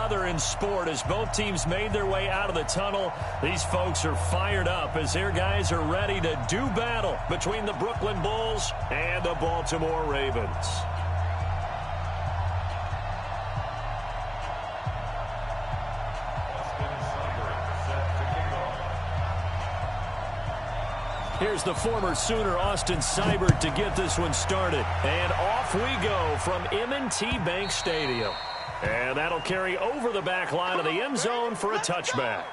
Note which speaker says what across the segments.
Speaker 1: another in sport as both teams made their way out of the tunnel. These folks are fired up as their guys are ready to do battle between the Brooklyn Bulls and the Baltimore Ravens. Here's the former Sooner, Austin Seibert, to get this one started. And off we go from M&T Bank Stadium. And that'll carry over the back line of the end zone for a touchback.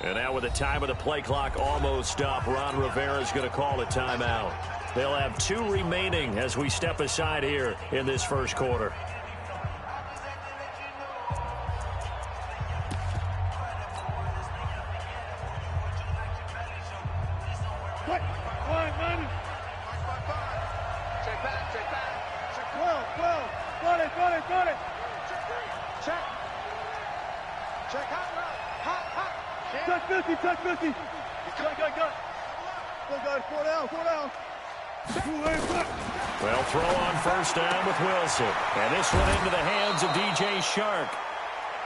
Speaker 1: And now with the time of the play clock almost up, Ron Rivera's going to call a timeout. They'll have 2 remaining as we step aside here in this first quarter. Well, throw on first down with Wilson. And this one into the hands of DJ Shark.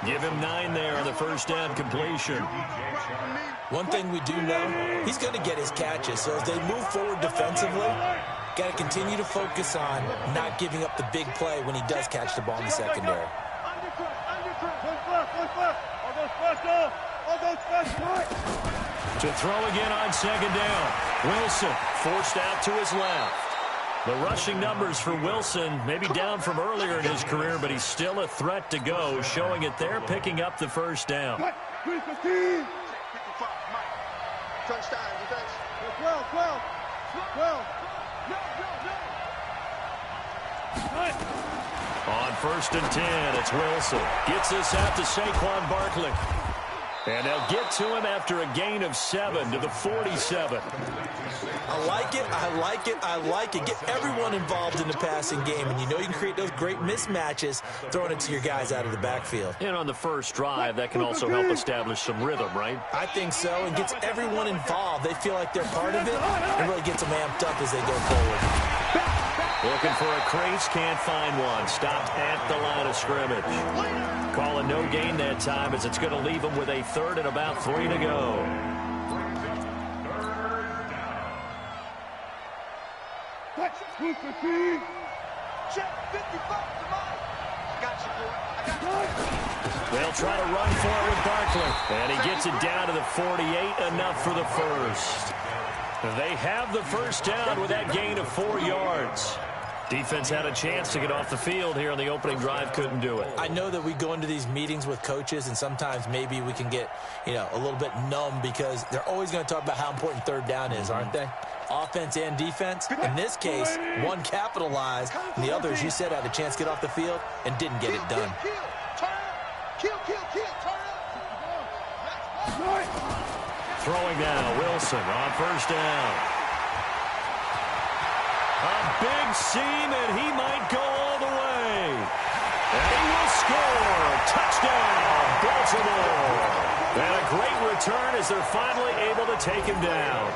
Speaker 1: Give him 9 there on the first down completion.
Speaker 2: One thing we do know, he's going to get his catches. So as they move forward defensively, got to continue to focus on not giving up the big play when he does catch the ball in the secondary.
Speaker 1: To throw again on second down. Wilson forced out to his left. The rushing numbers for Wilson maybe down from earlier in his career, but he's still a threat to go, showing it there, picking up the first down.
Speaker 3: On
Speaker 1: first and 10, it's Wilson. Gets this out to Saquon Barkley. And they'll get to him after a gain of 7 to the 47.
Speaker 2: I like it, I like it, I like it. Get everyone involved in the passing game, and you know you can create those great mismatches throwing it to your guys out of the backfield.
Speaker 1: And on the first drive, that can also help establish some rhythm, right?
Speaker 2: I think so, and gets everyone involved. They feel like they're part of it, and really gets them amped up as they go forward.
Speaker 1: Looking for a crease, can't find one. Stopped at the line of scrimmage. Call a no gain that time as it's going to leave them with a 3rd and about 3 to go. They'll try to run for it with Barkley. And he gets it down to the 48, enough for the first. They have the first down with that gain of 4 yards. Defense had a chance to get off the field here on the opening drive, couldn't do it.
Speaker 2: I know that we go into these meetings with coaches, and sometimes maybe we can get, a little bit numb because they're always going to talk about how important 3rd down is, aren't they? Offense and defense. In this case, one capitalized, and the other, as you said, had a chance to get off the field and didn't get it done.
Speaker 1: Throwing now, Wilson on first down. A big seam, and he might go all the way. And he will score. Touchdown, Baltimore. And a great return as they're finally able to take him down.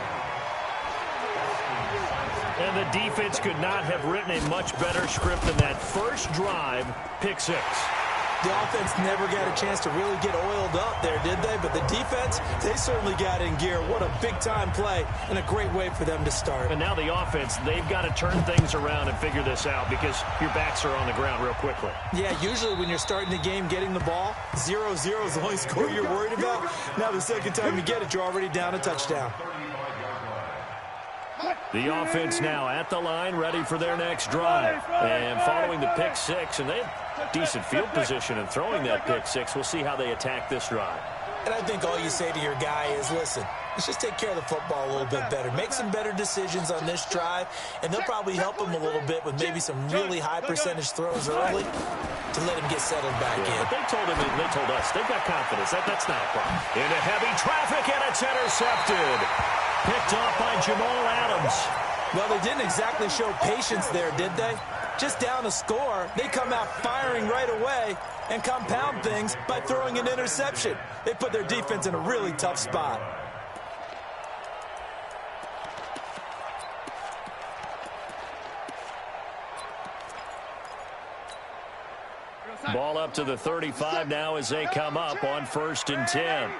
Speaker 1: And the defense could not have written a much better script than that first drive, pick 6.
Speaker 2: The offense never got a chance to really get oiled up there, did they? But the defense, they certainly got in gear. What a big-time play and a great way for them to start.
Speaker 1: And now the offense, they've got to turn things around and figure this out because your backs are on the ground real quickly.
Speaker 2: Yeah, usually when you're starting the game getting the ball, 0-0 is the only score you're worried about. Now the second time you get it, you're already down a touchdown.
Speaker 1: The offense now at the line, ready for their next drive. And following the pick 6, and they have decent field position and throwing that pick 6. We'll see how they attack this drive.
Speaker 2: And I think all you say to your guy is, listen, let's just take care of the football a little bit better. Make some better decisions on this drive, and they'll probably help him a little bit with maybe some really high percentage throws early to let him get settled back in.
Speaker 1: But they told him, they told us, they've got confidence. That's not a problem. Into heavy traffic, and it's intercepted. Picked off by Jamal Adams.
Speaker 2: Well, they didn't exactly show patience there, did they? Just down a score, they come out firing right away and compound things by throwing an interception. They put their defense in a really tough spot.
Speaker 1: Ball up to the 35 now as they come up on 1st and 10.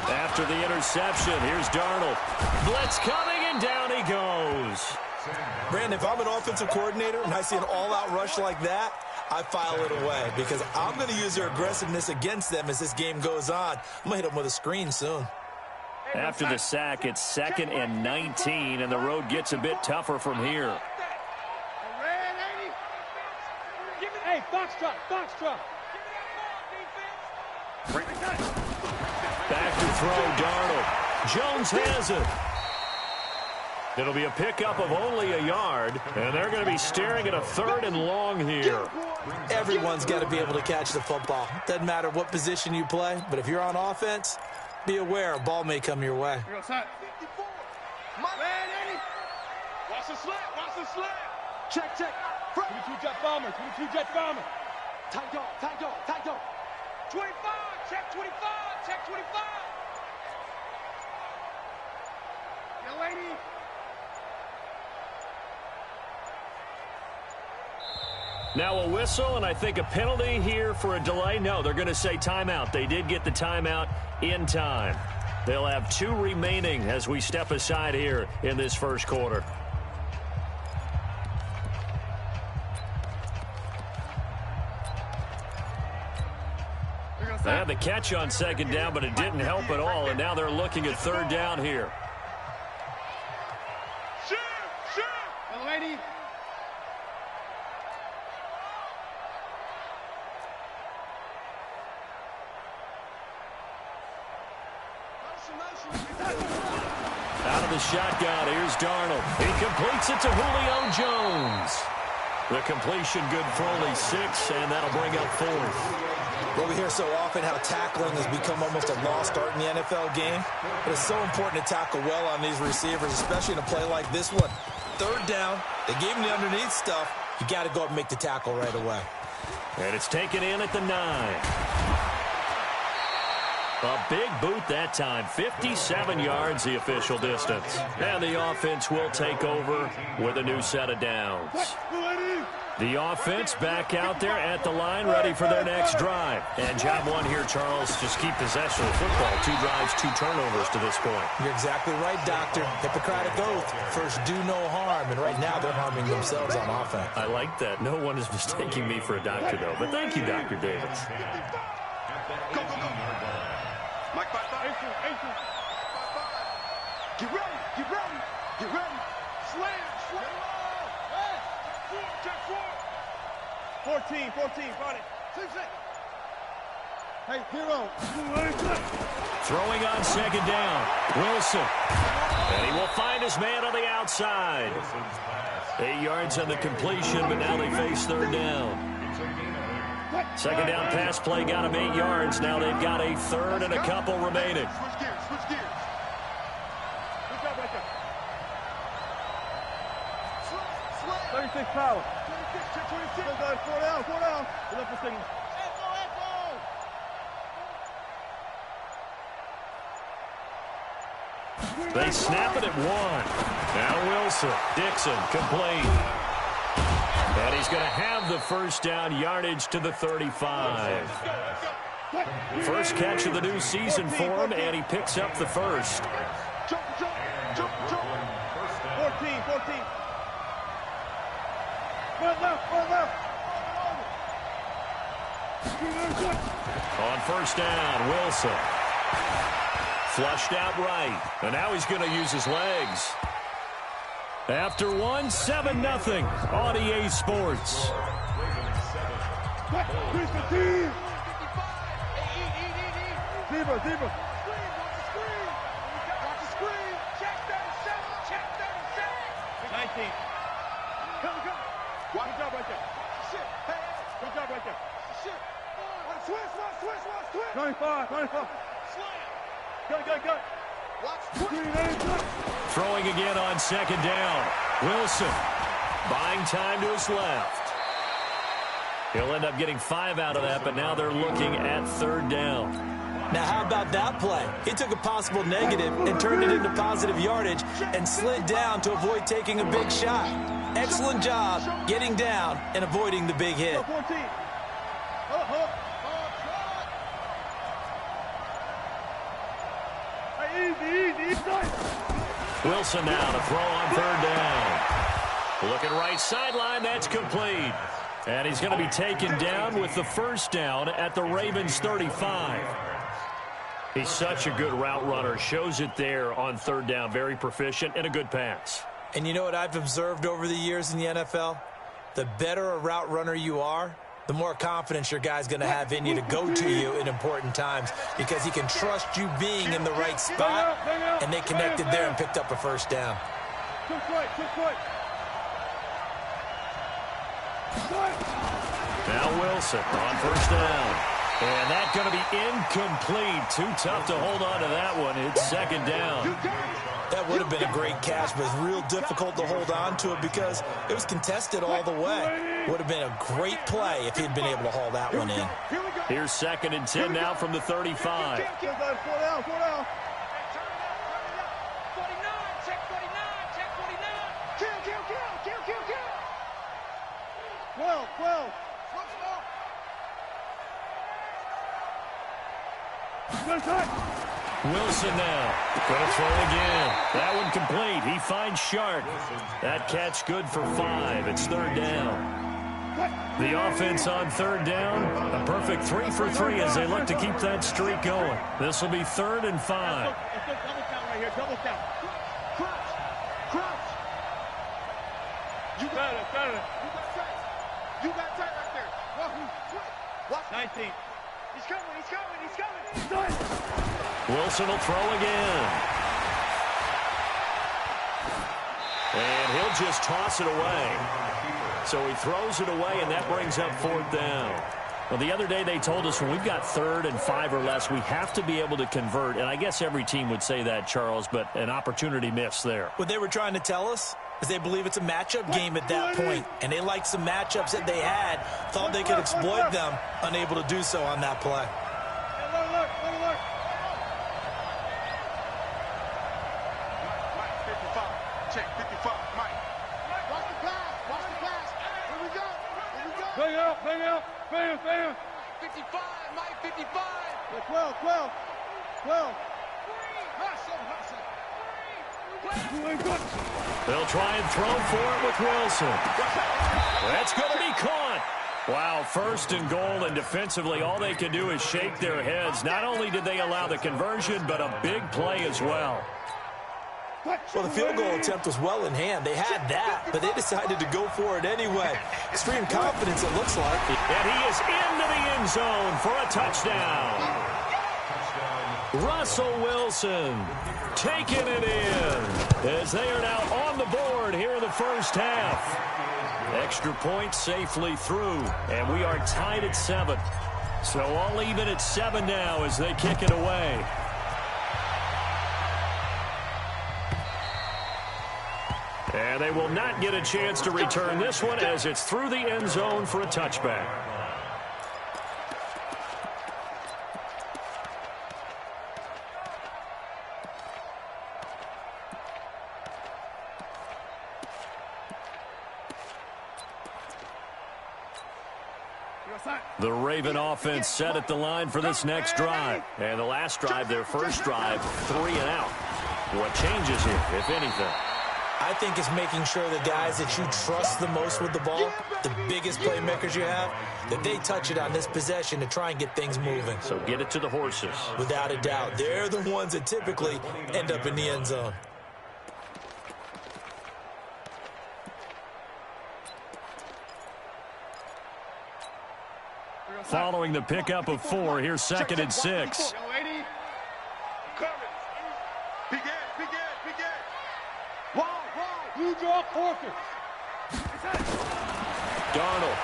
Speaker 1: After the interception, here's Darnold. Blitz coming, and down he goes.
Speaker 2: Brandon, if I'm an offensive coordinator and I see an all-out rush like that, I file it away because I'm going to use their aggressiveness against them as this game goes on. I'm going to hit them with a screen soon.
Speaker 1: After the sack, it's 2nd and 19, and the road gets a bit tougher from here.
Speaker 3: Hey, Foxtrot.
Speaker 1: Back to throw, Darnold. Jones has it. It'll be a pickup of only a yard, and they're going to be staring at a 3rd and long here.
Speaker 2: Everyone's got to be able to catch the football. Doesn't matter what position you play, but if you're on offense, be aware a ball may come your way.
Speaker 3: Watch the slap. Check. 22 jet bomber. Tight dog. 25, check 25. Yo, lady.
Speaker 1: Now a whistle, and I think a penalty here for a delay. No, they're going to say timeout. They did get the timeout in time. They'll have 2 remaining as we step aside here in this first quarter. They had the catch on 2nd down, but it didn't help at all, and now they're looking at 3rd down here.
Speaker 3: Shoot! Young lady.
Speaker 1: Out of the shotgun, here's Darnold. He completes it to Julio Jones. The completion good for only 6, and that'll bring up 4th.
Speaker 2: Well, we hear so often how tackling has become almost a lost art in the NFL game. But it's so important to tackle well on these receivers, especially in a play like this one. Third down, they gave him the underneath stuff. You got to go up and make the tackle right away.
Speaker 1: And it's taken in at the 9. A big boot that time. 57 yards the official distance. And the offense will take over with a new set of downs. The offense back out there at the line, ready for their next drive. And job one here, Charles, just keep possession of the football. 2 drives, 2 turnovers to this point.
Speaker 2: You're exactly right, Doctor. Hippocratic oath. First, do no harm. And right now, they're harming themselves on offense.
Speaker 1: I like that. No one is mistaking me for a doctor, though. But thank you, Dr. Davis.
Speaker 3: Go, go, go. Mike, 5-5. Get ready, get ready, get ready. Slam, slam. Check 4. 14, got it. 6. Hey, hero.
Speaker 1: Throwing on second down. Wilson. And he will find his man on the outside. 8 yards on the completion, but now they face third down. Second down pass play got him 8 yards. Now they've got a third and a couple remaining.
Speaker 3: Switch gears, switch gears. Good job right there. 36 power. 26. 4 down. Good up for signal.
Speaker 1: They snap it at 1. Now Wilson. Dixon complete. And he's going to have the first down, yardage to the 35. First catch of the new season for him, and he picks up the first.
Speaker 3: Jump. 14. Run left.
Speaker 1: On first down, Wilson. Flushed out right. And now he's going to use his legs. After 1, 7-0 on EA Sports.
Speaker 3: Zebra. Watch the screen. Check 37. 19. Come. Good job right there. Shit. Hey. Good job right there. Shit. Switch. 25. Slam. Go. Watch.
Speaker 1: Throwing again on second down. Wilson buying time to his left. He'll end up getting 5 out of that, but now they're looking at third down.
Speaker 2: Now, how about that play? He took a possible negative and turned it into positive yardage and slid down to avoid taking a big shot. Excellent job getting down and avoiding the big hit.
Speaker 3: 14. Easy.
Speaker 1: Wilson now to throw on third down. Looking right sideline, that's complete. And he's going to be taken down with the first down at the Ravens 35. He's such a good route runner. Shows it there on third down. Very proficient and a good pass.
Speaker 2: And you know what I've observed over the years in the NFL? The better a route runner you are, the more confidence your guy's going to have in you to go to you in important times because he can trust you being in the right spot, and they connected there and picked up a first down.
Speaker 3: Quick.
Speaker 1: Now Wilson on first down. And that's going to be incomplete. Too tough to hold on to that one. It's second down.
Speaker 2: That would have been a great catch, but it's real difficult to hold on to it because it was contested all the way. Would have been a great play if he'd been able to haul that one in.
Speaker 1: Here's 2nd and 10 now from the 35.
Speaker 3: 4 down.
Speaker 4: 49, check 49. Kill.
Speaker 3: 12.
Speaker 1: Wilson now. Going to throw again. That one complete. He finds Shark. That catch good for 5. It's third down. The offense on third down. A perfect 3 for 3 as they look to keep that streak going. This will be 3rd and 5.
Speaker 3: Double count right here. Double count. Crouch. You got it. You got tight right there. Watch. 19. He's coming.
Speaker 1: Wilson will throw again. And he'll just toss it away. So he throws it away, and that brings up 4th down. Well, the other day they told us when we've got 3rd and 5 or less, we have to be able to convert. And I guess every team would say that, Charles, but an opportunity missed there.
Speaker 2: What they were trying to tell us is they believe it's a matchup game at that point, and they liked some matchups that they had, thought they could exploit them, unable to do so on that play.
Speaker 3: Check 55, Mike. Watch the pass. Watch the pass. Here we go. Here we go. Bang out. Bang out. Bang, bang. 55, Mike. 55. 12, 12. 12.
Speaker 1: They'll try and throw for it with Wilson. That's going to be caught. Wow, 1st and goal, and defensively all they can do is shake their heads. Not only did they allow the conversion, but a big play as well.
Speaker 2: Well, the field goal attempt was well in hand. They had that, but they decided to go for it anyway. Extreme confidence, it looks like.
Speaker 1: And he is into the end zone for a touchdown. Russell Wilson taking it in as they are now on the board here in the first half. Extra point safely through, and we are tied at 7. So all even at 7 now as they kick it away. And they will not get a chance to return this one as it's through the end zone for a touchback. The Raven offense set at the line for this next drive. And the last drive, their first drive, 3 and out. What changes here, if anything?
Speaker 2: I think it's making sure the guys that you trust the most with the ball, the biggest playmakers you have, that they touch it on this possession to try and get things moving.
Speaker 1: So get it to the horses.
Speaker 2: Without a doubt. They're the ones that typically end up in the end zone.
Speaker 1: Following the pickup of 4, here's 2nd and 6. Darnold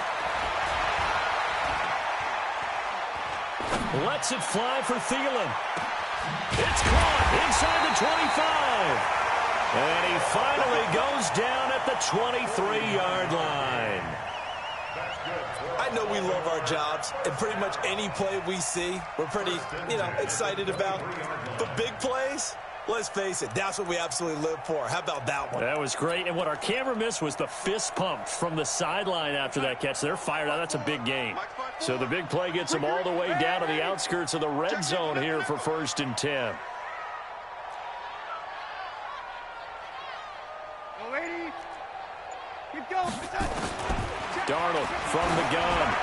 Speaker 1: lets it fly for Thielen. It's caught inside the 25. And he finally goes down at the 23-yard line.
Speaker 2: I know we love our jobs, and pretty much any play we see, we're pretty, excited about. But big plays, let's face it, that's what we absolutely live for. How about that one?
Speaker 1: That was great. And what our camera missed was the fist pump from the sideline after that catch. They're fired out. That's a big game. So the big play gets them all the way down to the outskirts of the red zone here for 1st and 10. Darnold from the gun.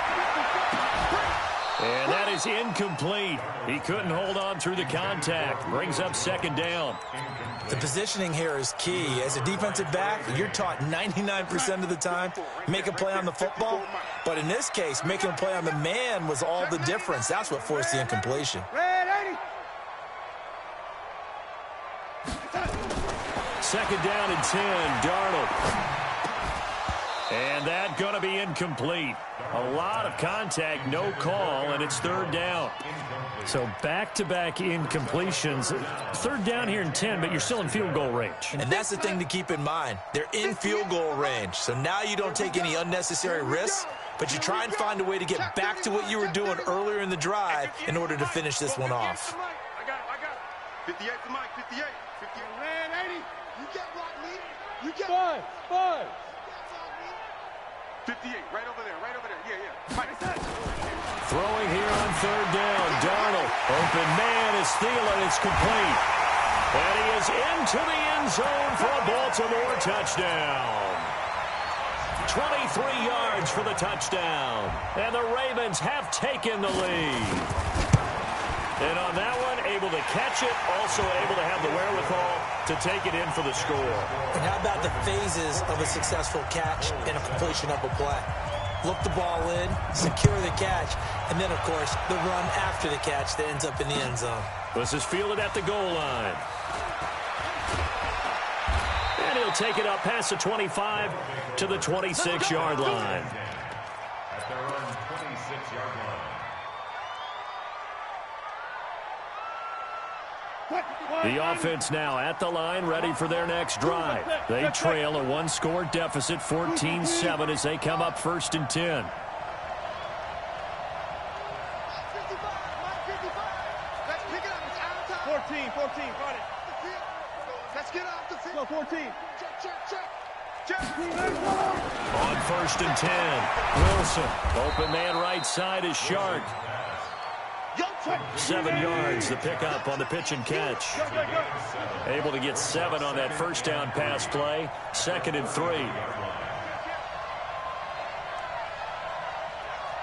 Speaker 1: And that is incomplete. He couldn't hold on through the contact. Brings up 2nd down.
Speaker 2: The positioning here is key. As a defensive back, you're taught 99% of the time, make a play on the football. But in this case, making a play on the man was all the difference. That's what forced the incompletion.
Speaker 1: 2nd down and 10, Darnold. And that going to be incomplete. A lot of contact, no call, and it's 3rd down. So back-to-back incompletions. 3rd down here and 10, but you're still in field goal range.
Speaker 2: And that's the thing to keep in mind. They're in field goal range. So now you don't take any unnecessary risks, but you try and find a way to get back to what you were doing earlier in the drive in order to finish this one off.
Speaker 3: I got it. 58 to Mike, 58. 58. Man, 80. You get what, Lee? You get 5. 58, right over there, yeah. Mike.
Speaker 1: Throwing here on 3rd down, Darnold. Open man is Thielen, it's complete. And he is into the end zone for a Baltimore touchdown. 23 yards for the touchdown. And the Ravens have taken the lead. And on that one, able to catch it, also able to have the wherewithal to take it in for the score.
Speaker 2: And how about the phases of a successful catch and a completion of a play? Look the ball in, secure the catch, and then, of course, the run after the catch that ends up in the end zone.
Speaker 1: This is fielded at the goal line. And he'll take it up past the 25 to the 26-yard line.
Speaker 3: At their own 26.
Speaker 1: 26-yard line. The offense now at the line, ready for their next drive. They trail a one-score deficit, 14-7, as they come up 1st and 10.
Speaker 3: 14, got it. Let's get off the field. 14. Check.
Speaker 1: On 1st and 10, Wilson. Open man right side is Shark. 7 yards, the pickup on the pitch and catch. Able to get 7 on that first down pass play. 2nd and 3.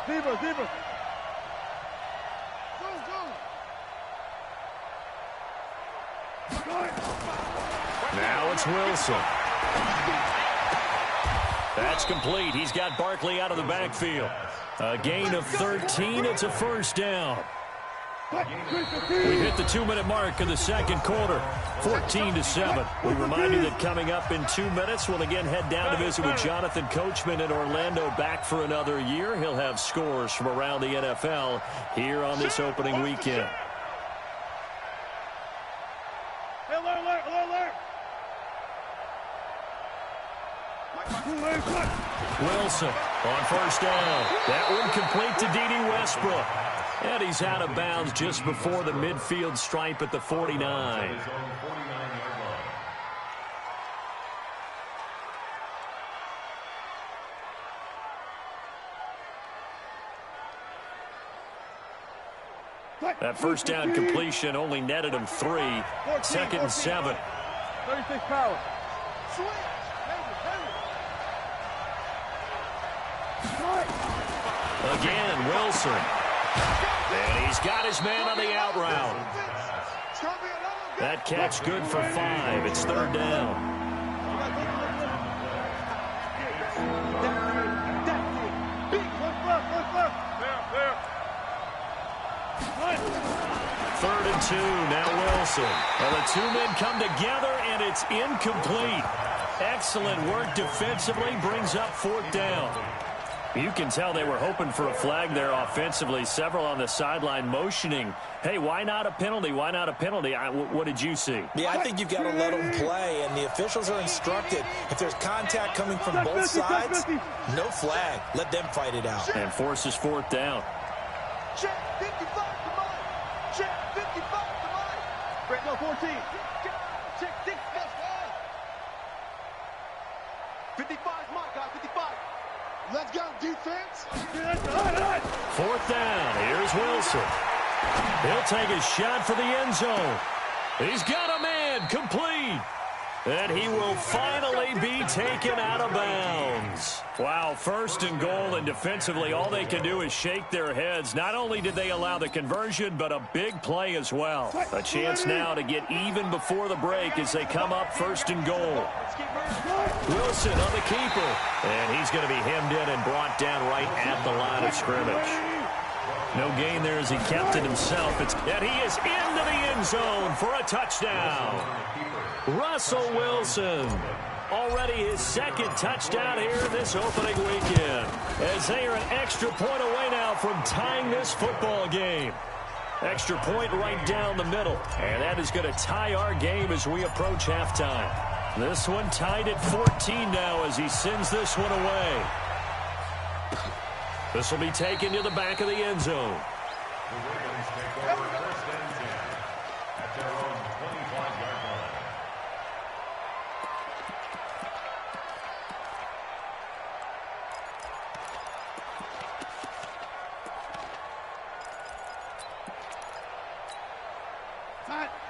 Speaker 3: Zebra.
Speaker 1: Now it's Wilson. That's complete. He's got Barkley out of the backfield. A gain of 13. It's a first down. We hit the 2-minute mark of the second quarter, 14-7. We remind you that coming up in 2 minutes, we'll again head down to visit with Jonathan Coachman in Orlando, back for another year. He'll have scores from around the NFL here on this opening weekend. Wilson on first down. That one complete to D.D. Westbrook. And he's out of bounds just before the midfield stripe at the 49. That first down completion only netted him 3. 2nd and 7.
Speaker 3: 36 power.
Speaker 1: Again, Wilson. And he's got his man on the out route. That catch good for 5. It's 3rd down. Third and 2, now Wilson. Well, the 2 men come together, and it's incomplete. Excellent work defensively, brings up 4th down. You can tell they were hoping for a flag there offensively. Several on the sideline motioning, hey, why not a penalty? Why not a penalty? What did you see?
Speaker 2: Yeah, I think you've got to let them play, and the officials are instructed. If there's contact coming from both sides, no flag. Let them fight it out.
Speaker 1: And forces 4th down.
Speaker 3: Check 55 to mine. Check 55 to mine. Break no 14. Check 6. 55 mine, guys. 55. Let's go, defense.
Speaker 1: 4th down. Here's Wilson. He'll take a shot for the end zone. He's got a man complete. And he will finally be taken out of bounds. Wow, 1st and goal, and defensively all they can do is shake their heads. Not only did they allow the conversion, but a big play as well. A chance now to get even before the break as they come up 1st and goal. Wilson on the keeper. And he's going to be hemmed in and brought down right at the line of scrimmage. No gain there as he kept it himself. And he is into the end zone for a touchdown. Russell Wilson, already his 2nd touchdown here this opening weekend, as they are an extra point away now from tying this football game. Extra point right down the middle, and that is going to tie our game as we approach halftime. This one tied at 14 now as he sends this one away. This will be taken to the back of the end zone.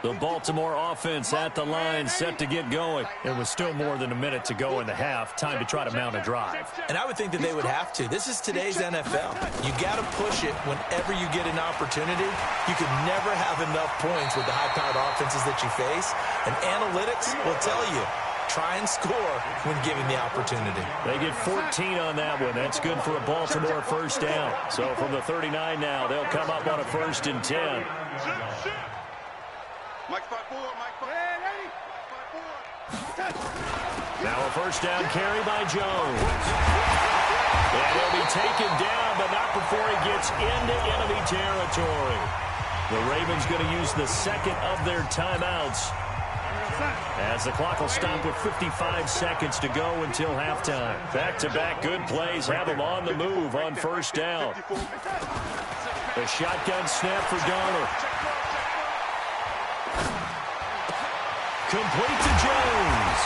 Speaker 1: The Baltimore offense at the line, set to get going. It was still more than a minute to go in the half. Time to try to mount a drive.
Speaker 2: And I would think that they would have to. This is today's NFL. You got to push it whenever you get an opportunity. You can never have enough points with the high-powered offenses that you face. And analytics will tell you, try and score when given the opportunity.
Speaker 1: They get 14 on that one. That's good for a Baltimore first down. So from the 39 now, they'll come up on a 1st and 10.
Speaker 3: Mike 5-4, Mike 5-4.
Speaker 1: Now a first down carry by Jones. And he'll be taken down but not before he gets into enemy territory. The Ravens going to use the second of their timeouts, as the clock will stop with 55 seconds to go until halftime. Back-to-back good plays have them on the move on first down. The shotgun snap for Darnold. Complete to Jones.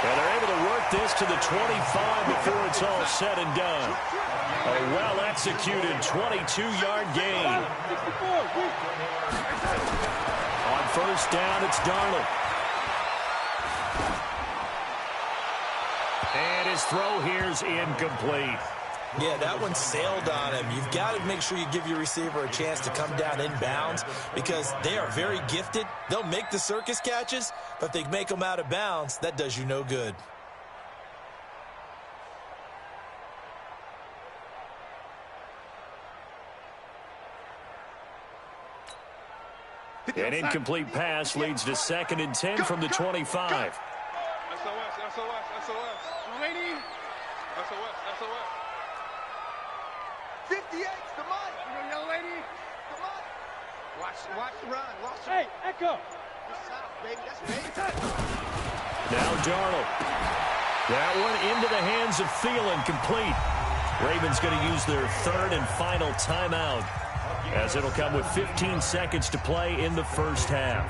Speaker 1: And they're able to work this to the 25 before it's all said and done. A well-executed 22-yard gain. On first down, it's Darnold. And his throw here's incomplete.
Speaker 2: Yeah, that one sailed on him. You've got to make sure you give your receiver a chance to come down inbounds because they are very gifted. They'll make the circus catches, but if they make them out of bounds, that does you no good.
Speaker 1: An incomplete pass leads to 2nd and 10 from the 25.
Speaker 3: SOS, SOS. Lady. SOS. 58's the mic. Young lady. The mic. Watch the run. Hey, Echo. Baby, that's baby.
Speaker 1: Now Darnold. That one into the hands of Thielen, complete. Ravens going to use their 3rd and final timeout, as it'll come with 15 seconds to play in the first half.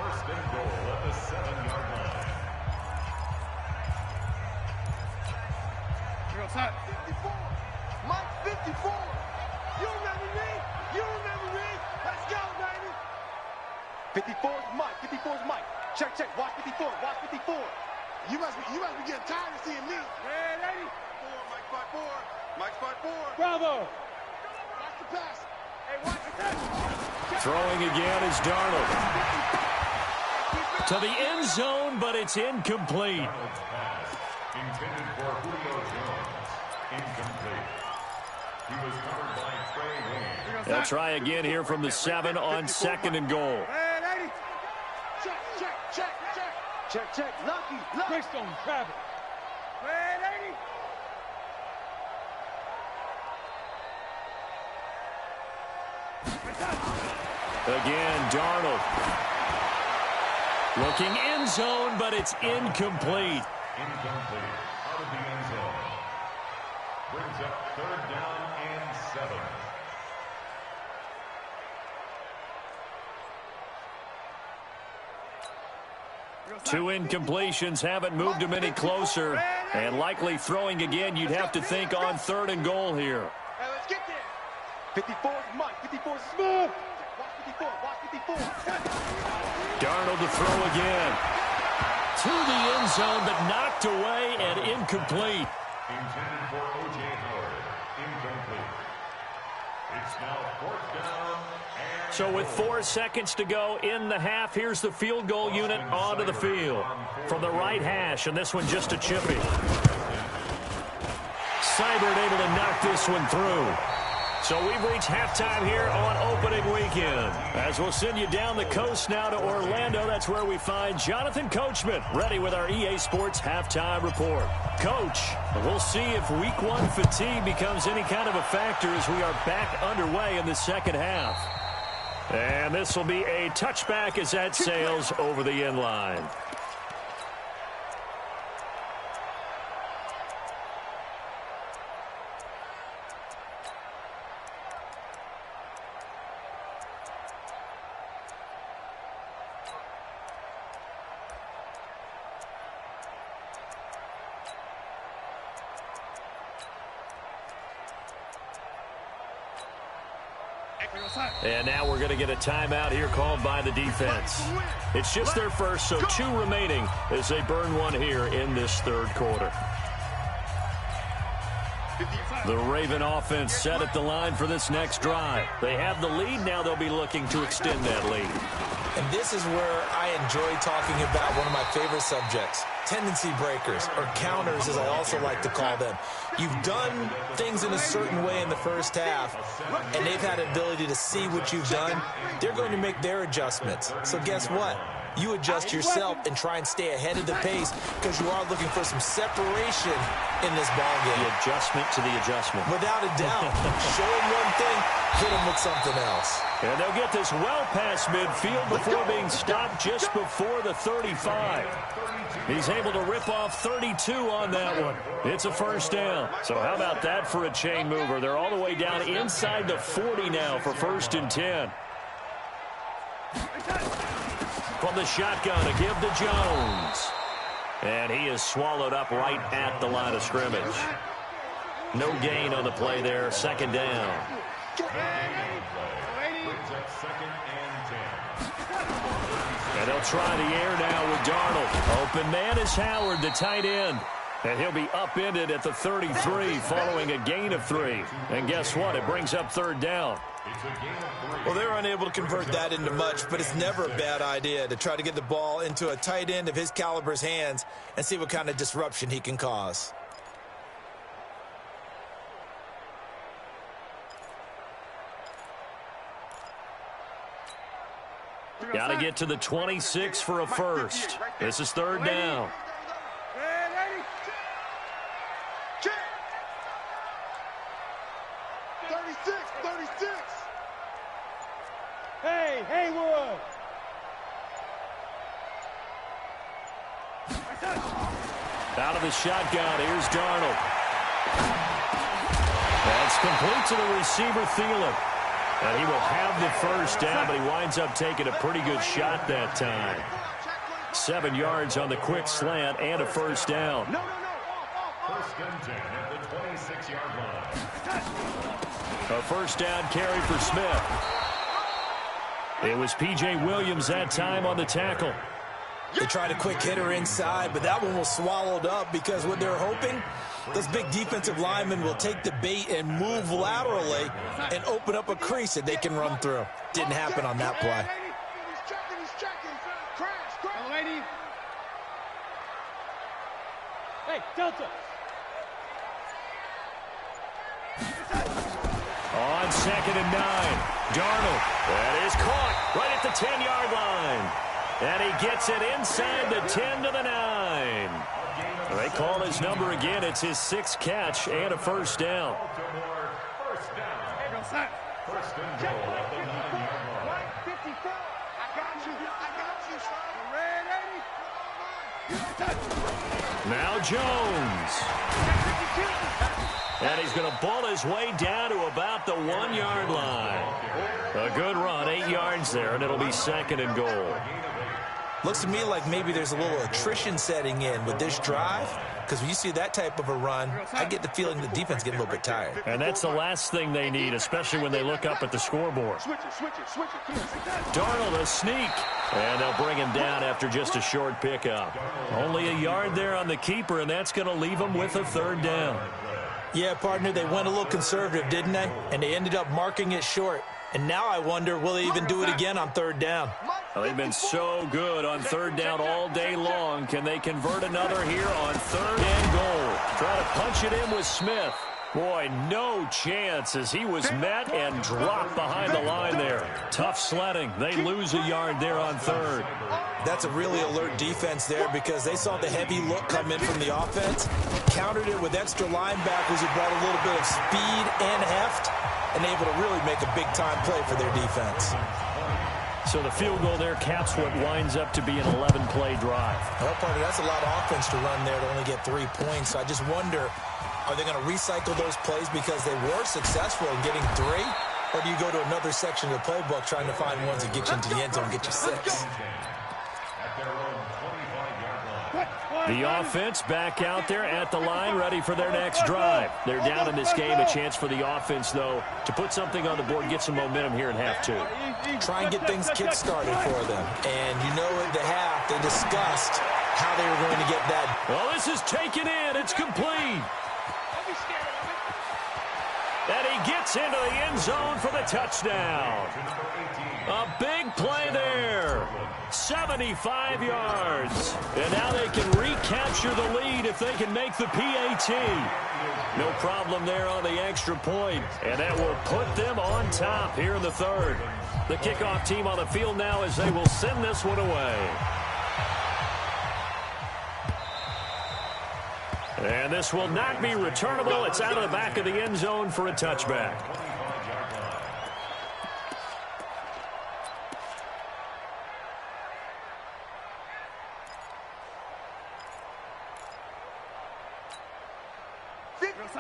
Speaker 4: First and goal at the 7-yard line.
Speaker 3: You're outside. 54. Mike, 54. You remember me? Let's go, baby. 54's Mike. 54's Mike. Check. Watch 54. You must be getting tired of seeing me. Hey, lady. 4, Mike 5-4. Bravo. Watch the pass. Hey, watch the pass.
Speaker 1: Throwing again is Darnold. To the end zone, but it's incomplete.
Speaker 4: Intended for Julio Jones. Incomplete. He was covered by Trey Wayne.
Speaker 1: They'll try again here from the 7 on 2nd and goal.
Speaker 3: Hey, lady. Check. Lucky. Greystone, Travis. Hey, lady.
Speaker 1: Again, Darnold. Looking end zone, but it's incomplete.
Speaker 4: Incomplete. Out of the end zone. Brings up 3rd down and 7.
Speaker 1: Two incompletions haven't moved him any closer. And likely throwing again, you'd have to think on 3rd and goal here.
Speaker 3: Hey, let's get there. 54's Mike. 54's smooth. Watch 54.
Speaker 1: Darnold to throw again. To the end zone, but knocked away and incomplete.
Speaker 4: Intended for O.J. Howard. Incomplete. It's now 4th down and...
Speaker 1: So with 4 seconds to go in the half, here's the field goal unit onto the field. From the right hash, and this one just a chippy. Seibert able to knock this one through. So we've reached halftime here on opening weekend. As we'll send you down the coast now to Orlando, that's where we find Jonathan Coachman ready with our EA Sports halftime report. Coach, we'll see if week 1 fatigue becomes any kind of a factor as we are back underway in the second half. And this will be a touchback as that sails over the end line. And now we're going to get a timeout here called by the defense. It's just their first, so 2 remaining as they burn one here in this 3rd quarter. The Raven offense set at the line for this next drive. They have the lead. Now they'll be looking to extend that lead.
Speaker 2: And this is where I enjoy talking about one of my favorite subjects, tendency breakers, or counters as I also like to call them. You've done things in a certain way in the first half, and they've had the ability to see what you've done. They're going to make their adjustments. So guess what? you adjust yourself and try and stay ahead of the pace because you are looking for some separation in this ball game.
Speaker 1: The adjustment to the adjustment.
Speaker 2: Without a doubt. Show him one thing, hit him with something else.
Speaker 1: And they'll get this well past midfield before being stopped just before the 35. He's able to rip off 32 on that one. It's a first down. So how about that for a chain mover? They're all the way down inside the 40 now for 1st and 10. From the shotgun, a give to Jones. And he is swallowed up right at the line of scrimmage. No gain on the play there. 2nd down. And they'll try the air now with Darnold. Open man is Howard, the tight end. And he'll be upended at the 33 following a gain of 3. And guess what? It brings up 3rd down.
Speaker 2: Well, they're unable to convert that into much, but it's never a bad idea to try to get the ball into a tight end of his caliber's hands and see what kind of disruption he can cause.
Speaker 1: Got to get to the 26 for a first. This is 3rd down.
Speaker 3: 36. Hey, Haywood.
Speaker 1: Out of the shotgun, here's Darnold. That's complete to the receiver, Thielen. And he will have the first down, but he winds up taking a pretty good shot that time. 7 yards on the quick slant and a first down.
Speaker 4: 1st and 10 at the 26-yard line.
Speaker 1: A first down carry for Smith. It was P.J. Williams that time on the tackle.
Speaker 2: They tried a quick hitter inside, but that one was swallowed up because what they're hoping, those big defensive linemen will take the bait and move laterally and open up a crease that they can run through. Didn't happen on that play.
Speaker 3: Hey, Delta.
Speaker 1: On 2nd and 9, Darnold. That is caught right at the 10-yard line. And he gets it inside the 10 to the 9. They call his number again. It's his 6th catch and a first down.
Speaker 4: First and goal at the 9-yard line.
Speaker 3: 54. I got you.
Speaker 1: Now Jones. And he's going to ball his way down to about the 1-yard line. A good run, 8 yards there, and it'll be 2nd and goal.
Speaker 2: Looks to me like maybe there's a little attrition setting in with this drive, because when you see that type of a run, I get the feeling the defense getting a little bit tired.
Speaker 1: And that's the last thing they need, especially when they look up at the scoreboard. Darnold, a sneak. And they'll bring him down after just a short pickup. Only a yard there on the keeper, and that's going to leave him with a 3rd down.
Speaker 2: Yeah, partner, they went a little conservative, didn't they? And they ended up marking it short. And now I wonder, will they even do it again on 3rd down?
Speaker 1: Well, they've been so good on 3rd down all day long. Can they convert another here on 3rd and goal? Try to punch it in with Smith. Boy, no chance as he was met and dropped behind the line there. Tough sledding. They lose a yard there on 3rd.
Speaker 2: That's a really alert defense there because they saw the heavy look come in from the offense, countered it with extra linebackers who brought a little bit of speed and heft, and able to really make a big-time play for their defense.
Speaker 1: So the field goal there caps what winds up to be an 11-play drive.
Speaker 2: Well, partner, that's a lot of offense to run there to only get 3 points. So I just wonder, are they going to recycle those plays because they were successful in getting 3? Or do you go to another section of the playbook trying to find ones that get you into the end zone and get you 6?
Speaker 1: The offense back out there at the line, ready for their next drive. They're down in this game. A chance for the offense, though, to put something on the board, get some momentum here in half 2.
Speaker 2: Try and get things kick-started for them. And you know at the half, they discussed how they were going to get that.
Speaker 1: Well, this is taken in. It's complete. And he gets into the end zone for the touchdown. A big play there. 75 yards. And now they can recapture the lead if they can make the PAT. No problem there on the extra point. And that will put them on top here in the 3rd. The kickoff team on the field now as they will send this one away. And this will not be returnable. It's out of the back of the end zone for a touchback.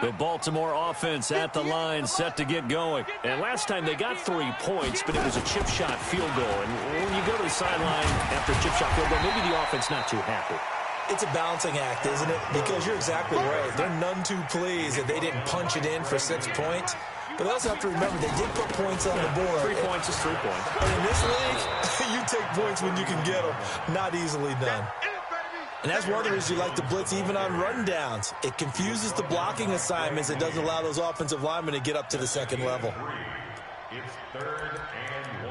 Speaker 1: The Baltimore offense at the line, set to get going. And last time they got 3 points, but it was a chip shot field goal. And when you go to the sideline after a chip shot field goal, maybe the offense not too happy.
Speaker 2: It's a balancing act, isn't it? Because you're exactly right. They're none too pleased that they didn't punch it in for 6 points. But they also have to remember they did put points on the board.
Speaker 1: 3 points is 3 points.
Speaker 2: And in this league, you take points when you can get them. Not easily done. And that's one of the reasons you like to blitz even on rundowns. It confuses the blocking assignments. It doesn't allow those offensive linemen to get up to the second level.
Speaker 4: It's 3rd and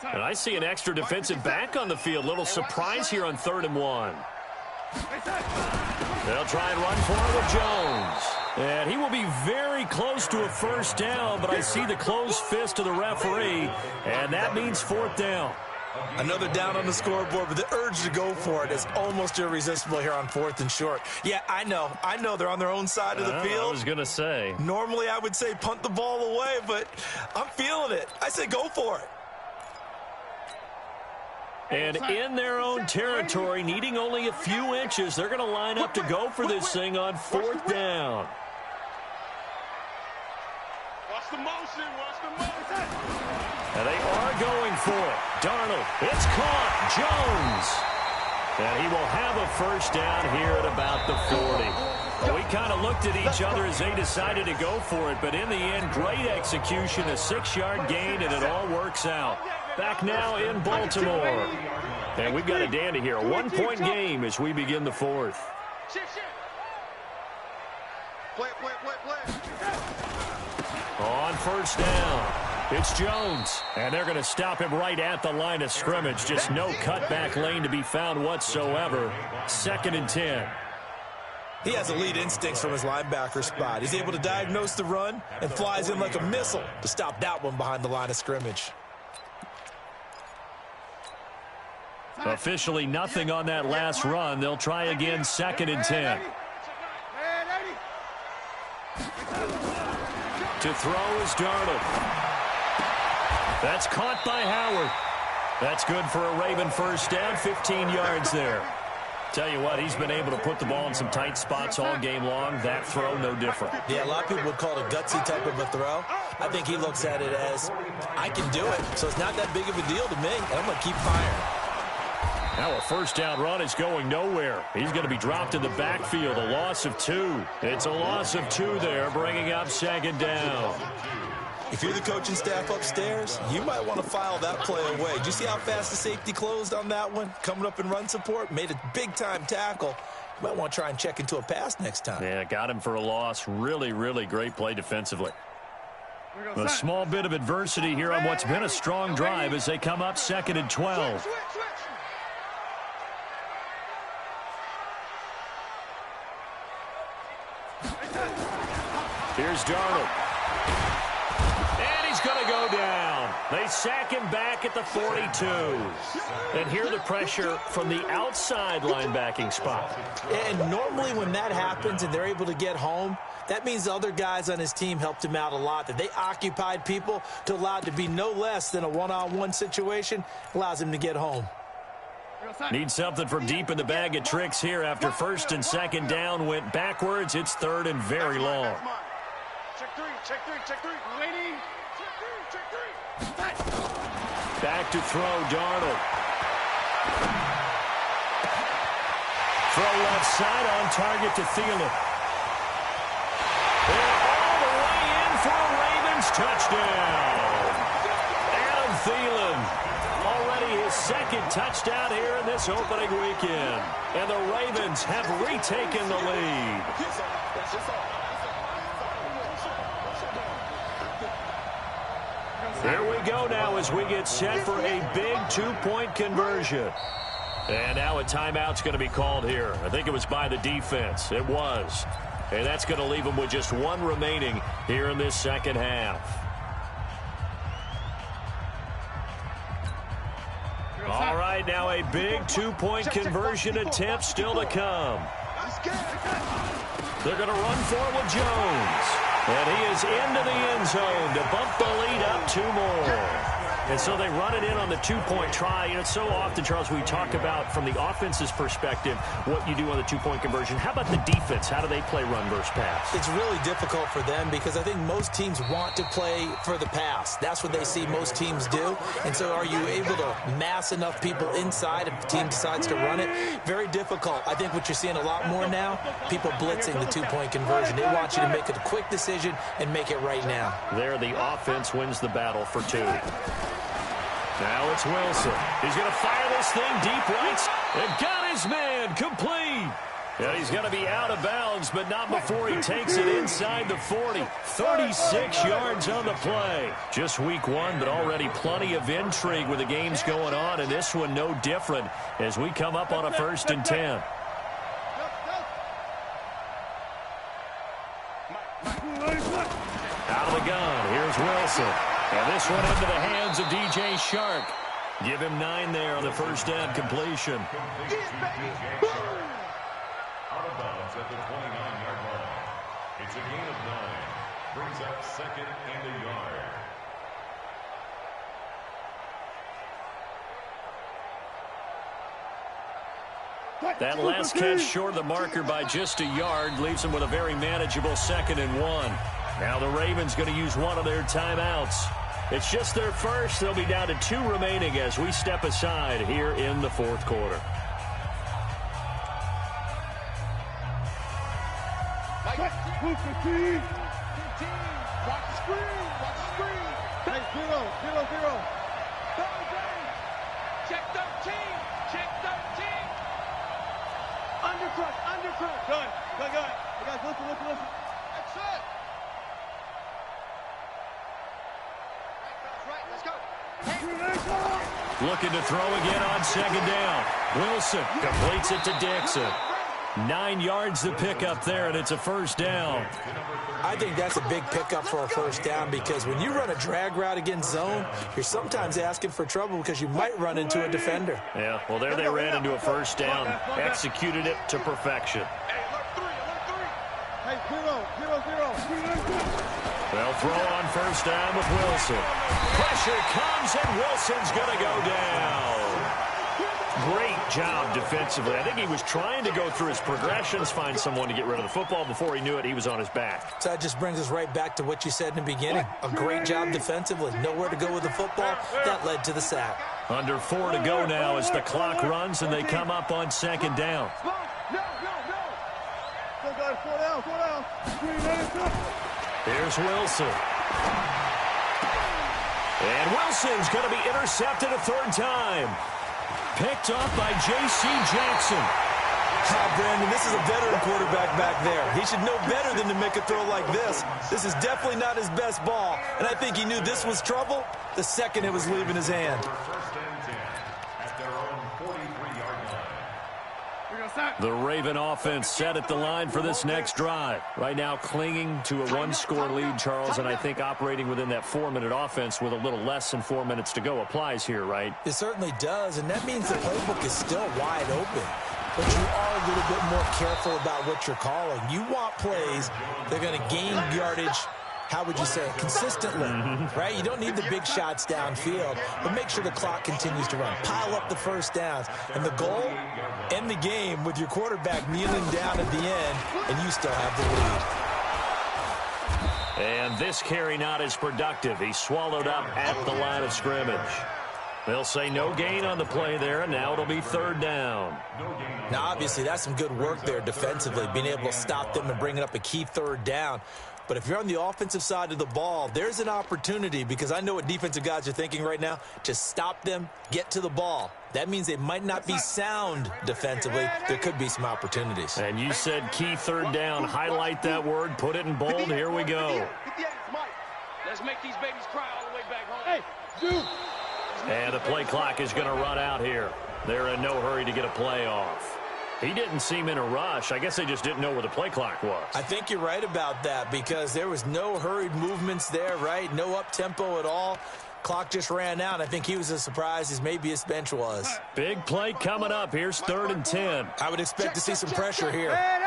Speaker 4: 1.
Speaker 1: And I see an extra defensive back on the field. Little surprise here on 3rd and 1. They'll try and run for it with Jones. And he will be very close to a first down, but I see the closed fist of the referee, and that means 4th down.
Speaker 2: Another down on the scoreboard, but the urge to go for it is almost irresistible here on 4th and short. Yeah, I know they're on their own side of the field.
Speaker 1: I was going to say.
Speaker 2: Normally I would say punt the ball away, but I'm feeling it. I say go for it.
Speaker 1: And in their own territory, needing only a few inches, they're going to line up to go for this thing on 4th down.
Speaker 3: Watch the motion. Watch the motion.
Speaker 1: And they are going for it. Darnold, it's caught. Jones. And he will have a first down here at about the 40. Well, we kind of looked at each other as they decided to go for it, but in the end, great execution, a 6-yard gain, and it all works out. Back now in Baltimore. And we've got a dandy here. A 1-point game as we begin the 4th.
Speaker 3: Play.
Speaker 1: On first down, it's Jones. And they're going to stop him right at the line of scrimmage. Just no cutback lane to be found whatsoever. 2nd and 10.
Speaker 2: He has elite instincts from his linebacker spot. He's able to diagnose the run and flies in like a missile to stop that one behind the line of scrimmage.
Speaker 1: Officially nothing on that last run. They'll try again, 2nd and 10. To throw is Darnold. That's caught by Howard. That's good for a Raven first down, 15 yards there. Tell you what, he's been able to put the ball in some tight spots all game long. That throw, no different.
Speaker 2: Yeah, a lot of people would call it a gutsy type of a throw. I think he looks at it as, I can do it, so it's not that big of a deal to me, and I'm going to keep firing.
Speaker 1: Now a first down run is going nowhere. He's going to be dropped in the backfield, a loss of 2. It's a loss of 2 there, bringing up 2nd down.
Speaker 2: If you're the coaching staff upstairs, you might want to file that play away. Did you see how fast the safety closed on that one? Coming up in run support, made a big-time tackle. You might want to try and check into a pass next time.
Speaker 1: Yeah, got him for a loss. Really, really great play defensively. A small bit of adversity here on what's been a strong drive as they come up 2nd and 12. Here's Darnold. And he's going to go down. They sack him back at the 42. And here the pressure from the outside linebacking spot.
Speaker 2: And normally when that happens and they're able to get home, that means the other guys on his team helped him out a lot. That they occupied people to allow it to be no less than a one-on-one situation, allows him to get home.
Speaker 1: Need something from deep in the bag of tricks here after 1st and 2nd down went backwards. It's 3rd and very long.
Speaker 3: Check three. Waiting. Check three.
Speaker 1: Back to throw, Darnold. Throw left side on target to Thielen. And all the way in for a Ravens touchdown. Adam Thielen. Already his 2nd touchdown here in this opening weekend. And the Ravens have retaken the lead. Here we go now as we get set for a big 2-point conversion. And now a timeout's going to be called here. I think it was by the defense. It was. And that's going to leave them with just one remaining here in this second half. All right, now a big two-point conversion attempt still to come. They're going to run for it with Jones. And he is into the end zone to bump the lead up 2 more. And so they run it in on the two-point try. You know, so often, Charles, we talk about from the offense's perspective what you do on the two-point conversion. How about the defense? How do they play run versus pass?
Speaker 2: It's really difficult for them because I think most teams want to play for the pass. That's what they see most teams do. And so are you able to mass enough people inside if the team decides to run it? Very difficult. I think what you're seeing a lot more now, people blitzing the two-point conversion. They want you to make a quick decision and make it right now.
Speaker 1: There, the offense wins the battle for 2. Now it's Wilson. He's going to fire this thing deep right. And got his man complete. And he's going to be out of bounds, but not before he takes it inside the 40. 36 yards on the play. Just week 1, but already plenty of intrigue with the games going on, and this one no different as we come up on a 1st and 10. Out of the gun, here's Wilson. And this one into the hands of DJ Shark. Give him 9 there on the first down completion.
Speaker 4: Out of bounds at the 29-yard line. It's a gain of 9. Brings up 2nd and a yard.
Speaker 1: That last catch short of the marker by just a yard leaves him with a very manageable 2nd and 1. Now the Ravens going to use one of their timeouts. It's just their first. They'll be down to 2 remaining as we step aside here in the 4th quarter.
Speaker 3: Watch the screen. Hey, 0. Check 13. Undercut. Gun. You guys, listen. That's it. Right, let's go.
Speaker 1: Looking to throw again on 2nd down. Wilson completes it to Dixon. 9 yards to pick up there, and it's a first down.
Speaker 2: I think that's a big pickup for a first down because when you run a drag route against zone, you're sometimes asking for trouble because you might run into a defender.
Speaker 1: Yeah, well, there they ran into a first down, executed it to perfection.
Speaker 3: Hey, 0.
Speaker 1: They'll throw on first down with Wilson. Pressure comes, and Wilson's going to go down. Great job defensively. I think he was trying to go through his progressions, find someone to get rid of the football. Before he knew it, he was on his back.
Speaker 2: So that just brings us right back to what you said in the beginning. A great job defensively. Nowhere to go with the football. That led to the sack.
Speaker 1: Under 4 to go now as the clock runs, and they come up on 2nd down. Here's Wilson. And Wilson's going to be intercepted a 3rd time. Picked up by J.C. Jackson.
Speaker 2: Brandon, this is a veteran quarterback back there. He should know better than to make a throw like this. This is definitely not his best ball, and I think he knew this was trouble the second it was leaving his hand.
Speaker 4: 1st and 10 at their own 43-yard line.
Speaker 1: The Raven offense set at the line for this next drive. Right now clinging to a 1-score lead, Charles, and I think operating within that 4-minute offense with a little less than 4 minutes to go applies here, right?
Speaker 2: It certainly does, and that means the playbook is still wide open. But you are a little bit more careful about what you're calling. You want plays that are going to gain yardage, how would you say it, consistently, right? You don't need the big shots downfield, but make sure the clock continues to run. Pile up the first downs. And the goal, end the game with your quarterback kneeling down at the end, and you still have the lead.
Speaker 1: And this carry not as productive. He swallowed up at the line of scrimmage. They'll say no gain on the play there, and now it'll be 3rd down.
Speaker 2: Now, obviously, that's some good work there defensively, being able to stop them and bringing up a key 3rd down. But if you're on the offensive side of the ball, there's an opportunity, because I know what defensive guys are thinking right now. Just stop them, get to the ball. That means they might not be sound defensively. There could be some opportunities.
Speaker 1: And you said key 3rd down. Highlight that word. Put it in bold. Here we go.
Speaker 3: Let's make these babies cry all the way back home. Hey, dude.
Speaker 1: And the play clock is going to run out here. They're in no hurry to get a play off. He didn't seem in a rush. I guess they just didn't know where the play clock was.
Speaker 2: I think you're right about that because there was no hurried movements there, right? No up-tempo at all. Clock just ran out. I think he was as surprised as maybe his bench was.
Speaker 1: Big play coming up. Here's 3rd and 10.
Speaker 2: I would expect to see some pressure here.
Speaker 3: Hey,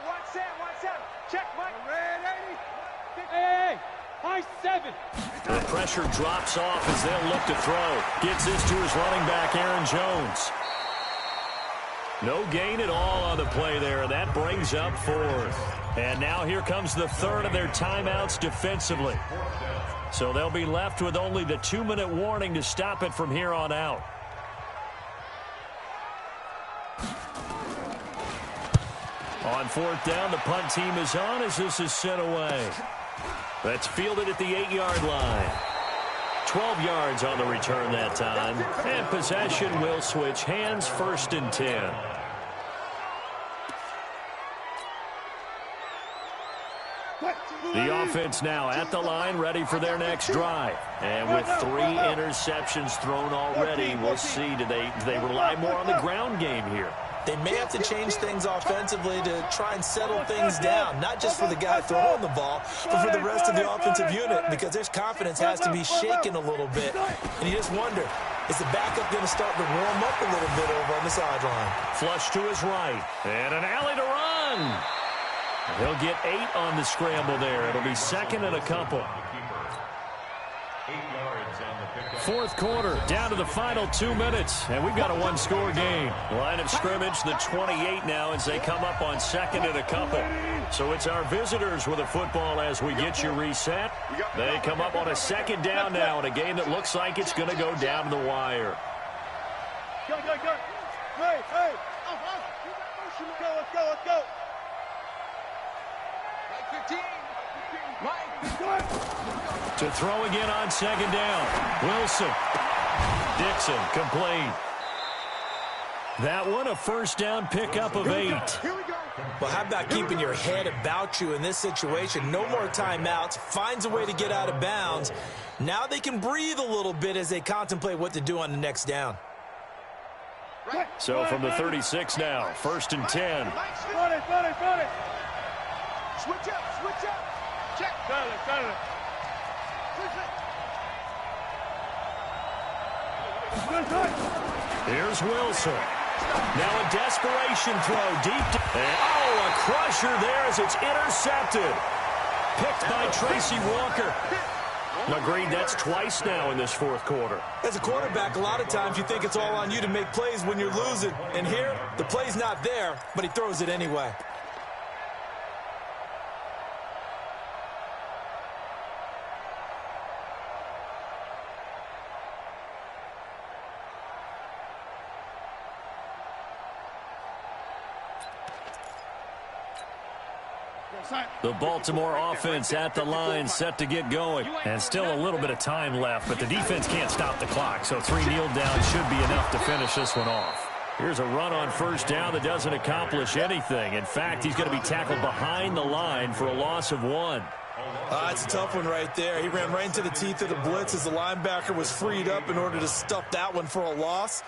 Speaker 3: one set. Check, Mike. Hey, high 7.
Speaker 1: The pressure drops off as they'll look to throw. Gets this to his running back, Aaron Jones. No gain at all on the play there, and that brings up 4th. And now here comes the 3rd of their timeouts defensively. So they'll be left with only the 2-minute warning to stop it from here on out. On 4th down, the punt team is on as this is sent away. That's fielded at the 8-yard line. 12 yards on the return that time. And possession will switch hands, 1st and 10. The offense now at the line, ready for their next drive. And with 3 interceptions thrown already, we'll see. Do they rely more on the ground game here?
Speaker 2: They may have to change things offensively to try and settle things down, not just for the guy throwing the ball, but for the rest of the offensive unit, because their confidence has to be shaken a little bit. And you just wonder, is the backup going to start to warm up a little bit over on the sideline?
Speaker 1: Flush to his right, and an alley to run. He'll get 8 on the scramble there. It'll be 2nd and a couple. 4th quarter, down to the final 2 minutes, and we've got a 1-score game. Line of scrimmage, the 28 now as they come up on 2nd and a couple. So it's our visitors with the football as we get you reset. They come up on a 2nd down now in a game that looks like it's going to go down to the wire.
Speaker 3: Go. Hey. Let's go. Mike 15.
Speaker 1: To throw again on 2nd down. Wilson. Dixon complete. That one a 1st down pickup of 8.
Speaker 2: Well, how about keeping your head about you in this situation? No more timeouts. Finds a way to get out of bounds. Now they can breathe a little bit as they contemplate what to do on the next down.
Speaker 1: So from the 36 now, 1st and 10.
Speaker 3: Run it. Switch up. Check. Got it.
Speaker 1: Here's Wilson. Now a desperation throw deep. A crusher there as it's intercepted. Picked by Tracy Walker. Agreed, that's twice now in this 4th quarter.
Speaker 2: As a quarterback, a lot of times you think it's all on you to make plays when you're losing. And here, the play's not there, but he throws it anyway.
Speaker 1: The Baltimore offense at the line, set to get going. And still a little bit of time left, but the defense can't stop the clock, so 3 kneel downs should be enough to finish this one off. Here's a run on 1st down that doesn't accomplish anything. In fact, he's going to be tackled behind the line for a loss of 1.
Speaker 2: It's a tough one right there. He ran right into the teeth of the blitz as the linebacker was freed up in order to stuff that one for a loss.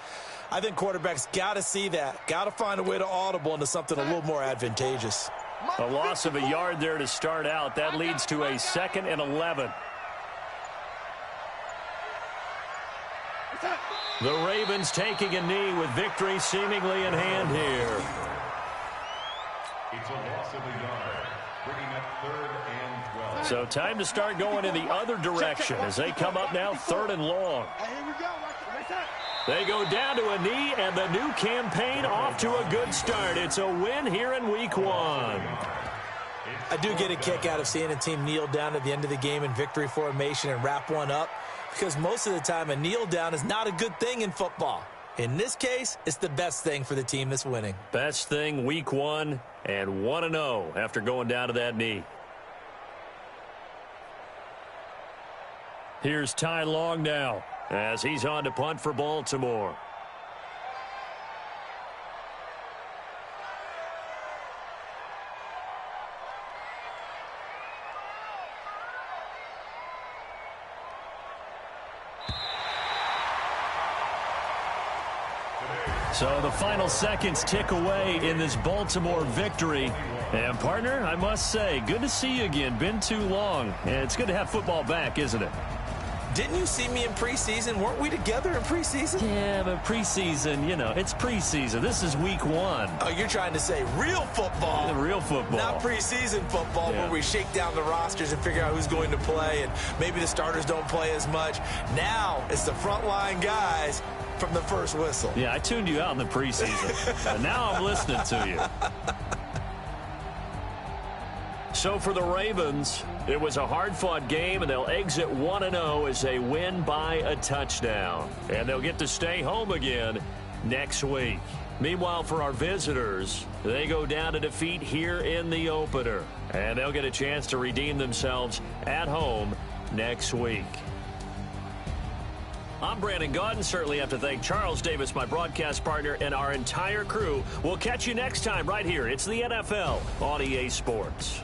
Speaker 2: I think quarterbacks got to see that. Got to find a way to audible into something a little more advantageous.
Speaker 1: A loss of a yard there to start out. That leads to a 2nd and 11. The Ravens taking a knee with victory seemingly in hand here.
Speaker 4: It's a loss of a yard, bringing up 3rd and 12.
Speaker 1: So time to start going in the other direction as they come up now 3rd and long.
Speaker 3: Here we go.
Speaker 1: They go down to a knee, and the new campaign off to a good start. It's a win here in Week 1.
Speaker 2: I do get a kick out of seeing a team kneel down at the end of the game in victory formation and wrap one up, because most of the time a kneel down is not a good thing in football. In this case, it's the best thing for the team that's winning.
Speaker 1: Best thing Week 1 and 1-0 after going down to that knee. Here's Ty Long now as he's on to punt for Baltimore. So the final seconds tick away in this Baltimore victory. And, partner, I must say, good to see you again. Been too long. And it's good to have football back, isn't it?
Speaker 2: Didn't you see me in preseason? Weren't we together in preseason?
Speaker 1: Yeah, but preseason, you know, it's preseason. This is week 1.
Speaker 2: Oh, you're trying to say real football.
Speaker 1: Real football.
Speaker 2: Not preseason football where we shake down the rosters and figure out who's going to play, and maybe the starters don't play as much. Now it's the frontline guys from the first whistle.
Speaker 1: Yeah, I tuned you out in the preseason. But now I'm listening to you. So for the Ravens, it was a hard-fought game, and they'll exit 1-0 as they win by a touchdown. And they'll get to stay home again next week. Meanwhile, for our visitors, they go down to defeat here in the opener. And they'll get a chance to redeem themselves at home next week. I'm Brandon Gaudin. Certainly have to thank Charles Davis, my broadcast partner, and our entire crew. We'll catch you next time right here. It's the NFL on EA Sports.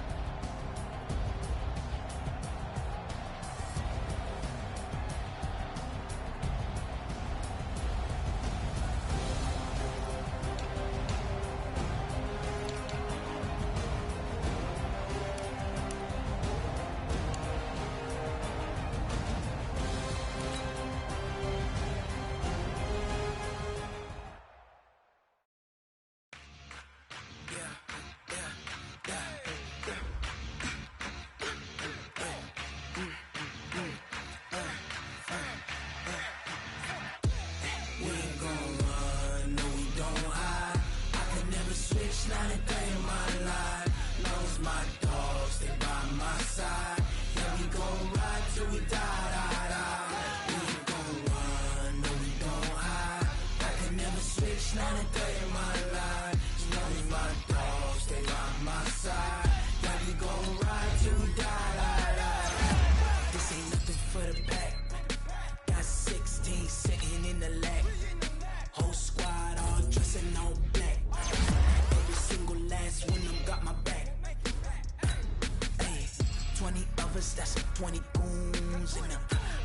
Speaker 5: That's 20 goons in the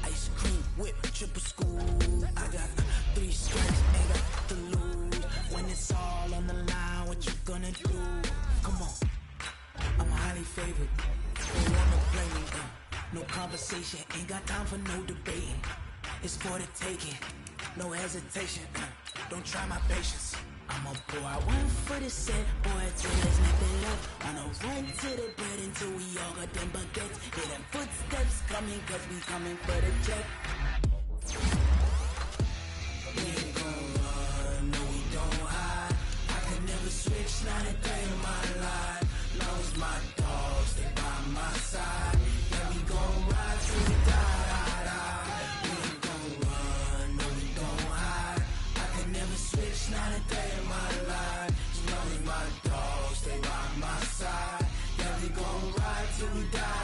Speaker 5: ice cream whip, triple school. I got 3 strikes, ain't got to lose. When it's all on the line, what you gonna do? Come on, I'm highly favored. They wanna play me, no conversation, ain't got time for no debating. It's for the taking, no hesitation. Don't try my patience. I'ma pour out one for the set, boy, till there's nothing left. On a run to the bread until we all got them baguettes. Hear them footsteps coming, cause we coming for the check. We ain't gon' run, no we don't hide. I can never switch, not a day in my life. Long as my dogs, they by my side. Yeah, we gon' ride till we die. We ain't gon' run, no we don't hide. I can never switch, not a day in my life. As long as my dogs stay by my side. Yeah, we gon' ride till we die.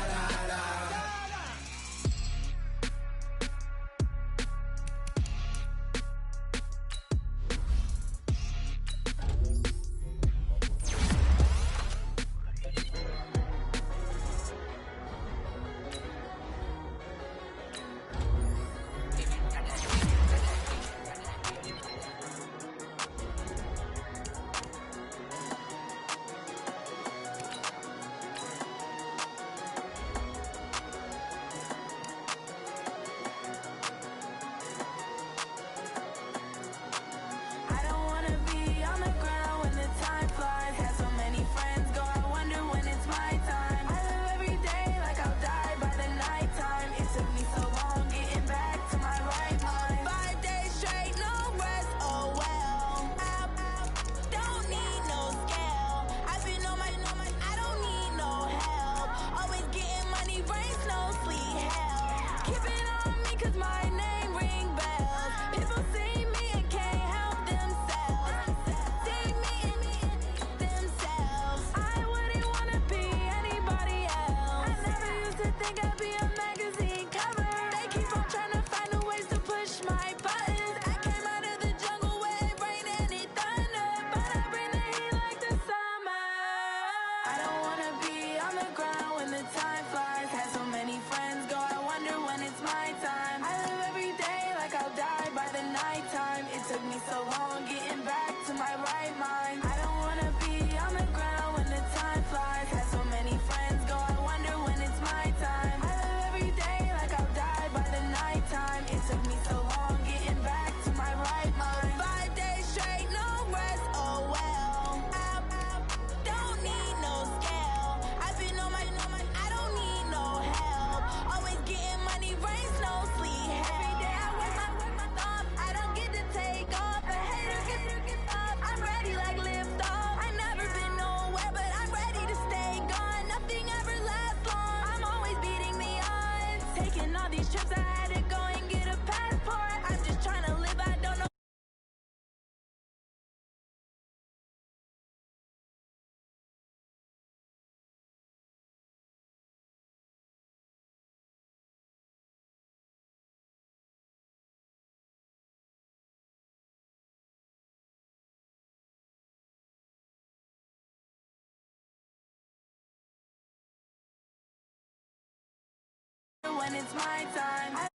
Speaker 5: when it's my time.